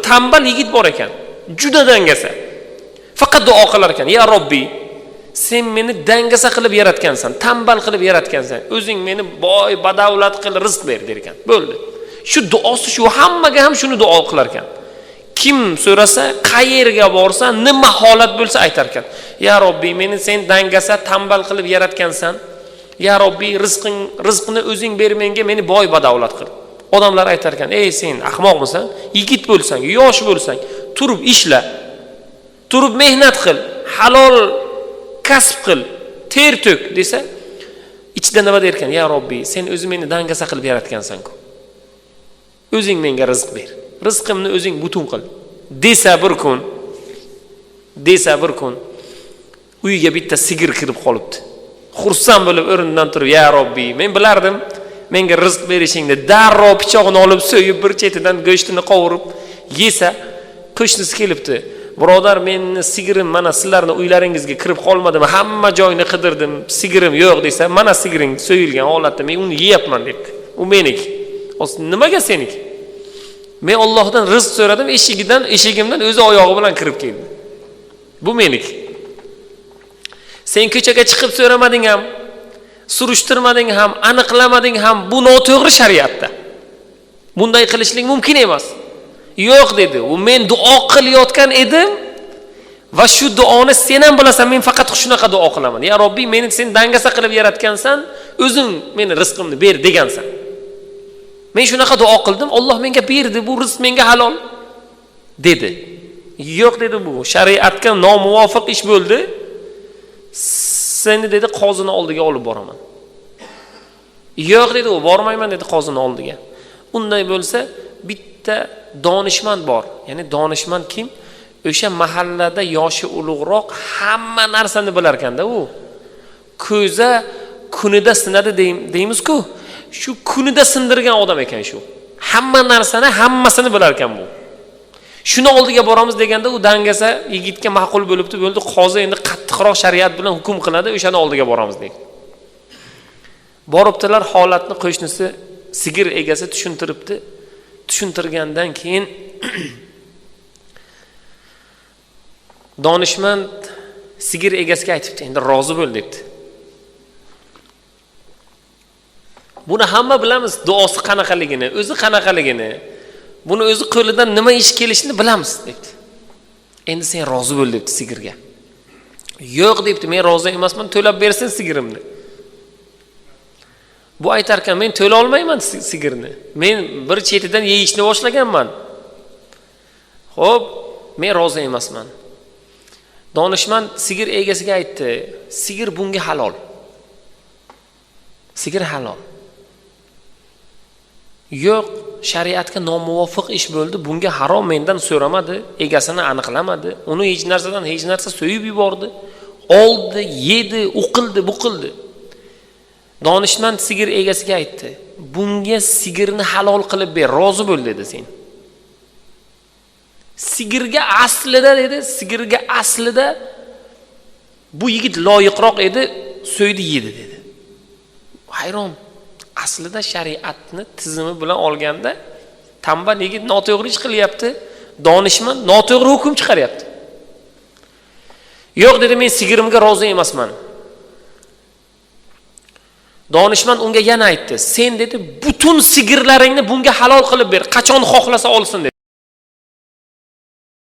tambal yigit bor ekan. Juda dangasa. Faqat duo qilar ekan. Ya Robbiy, sen meni dangasa qilib yaratgansan, tambal qilib yaratgansan. O'zing meni boy, badavlat qil, rizq ber der ekan. Bo'ldi. Shu duosi shu, hammaga ham shuni duo qilar ekan. Kim so'rasa, qayerga borsa, nima holat bo'lsa aytar ekan. Ya Robbiy, meni sen dangasa, tambal qilib yaratgansan. Ya Robbiy, rizqni o'zing ber menga, meni boy badavlat qil. Odamlar aytar ekan, "Ey sen ahmoqmisan? Yigit bo'lsang, yosh bo'lsang, turib ishla. Turib mehnat qil, halol kasb qil, ter to'k" desa, ichida nima der ekan? "Ya Robbiy, sen o'zing meni dangasa qilib yaratgansan-ku. O'zing menga rizq ber. Rizqimni o'zing butun qil" desa bir kun uyiga bitta sigir kirib qolibdi. Xursand bo'lib o'rnidan turib, "Ya Robbiy, men bilardim menga rizq berishingni." Darrov pichoqni olib so'yib, bir chetidan go'shtini qovurib yesa, qo'shnisi kelibdi. "Birodar, meni sigirim mana sizlarning uylaringizga kirib qolmadimi? Hamma joyni qidirdim, sigirim yo'q" desa, "Mana sigiring so'yilgan holatda, men uni yeyapman" debdi. "U meniki." "Nimaga seniki?" "Men Allohdan rizq so'radim, eshigimdan o'zi oyog'i bilan kirib keldi. Bu meniki. Sen ko'chaga chiqib so'ramading ham, surishtirmading ham, aniqlamading ham, bu noto'g'ri shariatda. Bunday qilishlik mumkin emas." "Yo'q" dedi. "U men duo qilayotgan edim va shu duoni sen ham bilasan, men faqat shunaqa duo qilaman. Ya Robbiy, meni sen dangasa qilib yaratgansan, o'zing meni rizqimni ber degansan. Men shunaqa duo qildim, Alloh menga berdi, bu rizq menga halol" dedi. "Yo'q" dedi, "bu shariatga nomuvofiq ish bo'ldi. Seni" dedi, "qozini oldiga olib boraman." "Yo'q" dedi, "u bormayman" dedi qozini oldiga. "Unday bo'lsa, bitta donishmand bor." Ya'ni donishmand kim? O'sha mahallada yoshi ulug'roq, hamma narsani bilar ekanda u. Ko'za kunida sinadi deymiz-ku. Shu kunida sindirgan odam ekan shu. Hamma narsani, hammasini bilar ekan bu. Shuni oldiga boramiz deganda u dangasa yigitga ma'qul bo'libdi, bo'ldi. Qozi endi qattiqroq shariat bilan hukm qiladi, o'shani oldiga boramiz dedi. Boribdilar, holatni qo'shnisi sigir egasi tushuntiribdi. Tushuntirgandan keyin donishmand sigir egasiga aytibdi, "Endi rozi bo'l" debdi. Buni hamma bilamiz, duosi qanaqaligini, o'zi qanaqaligini. Buni o'zi qo'lidan nima ish kelishini bilamiz debdi. "Endi sen rozi bo'l" debdi sigirga. "Yo'q" debdi, "Men rozi emasman, to'lab bersin sigirimni." Bu aytar ekan, "Men to'la olmayman sigirni. Men bir chetidan yeyishni boshlaganman. Xo'p, men rozi emasman." Donishmand sigir egasiga aytdi, "Sigir bunga halol. Sigir halol. Yo'q, shariatga nomuvofiq ish bo'ldi, bunga harom, mendan so'ramadi, egasini aniqlamadi, uni hech narsa so'yib yubordi, oldi, yedi, uqildi, buqildi." Donishmand sigir egasiga aytdi, "Bunga sigirni halol qilib ber, rozi bo'l" dedi sen. Sigirga aslida bu yigit loyiqroq edi, so'ydi, yedi dedi. Hayron. Aslida shariatni tizimi bilan olganda tambal yigit noto'g'ri ish qilyapti, donishmand noto'g'ri hukm chiqaryapti. "Yo'q" dedi, "Men sigirimga rozi emasman." Donishmand unga yana aytdi, "Sen" dedi, "butun sigirlaringni bunga halol qilib ber, qachon xohlasa olsin" dedi.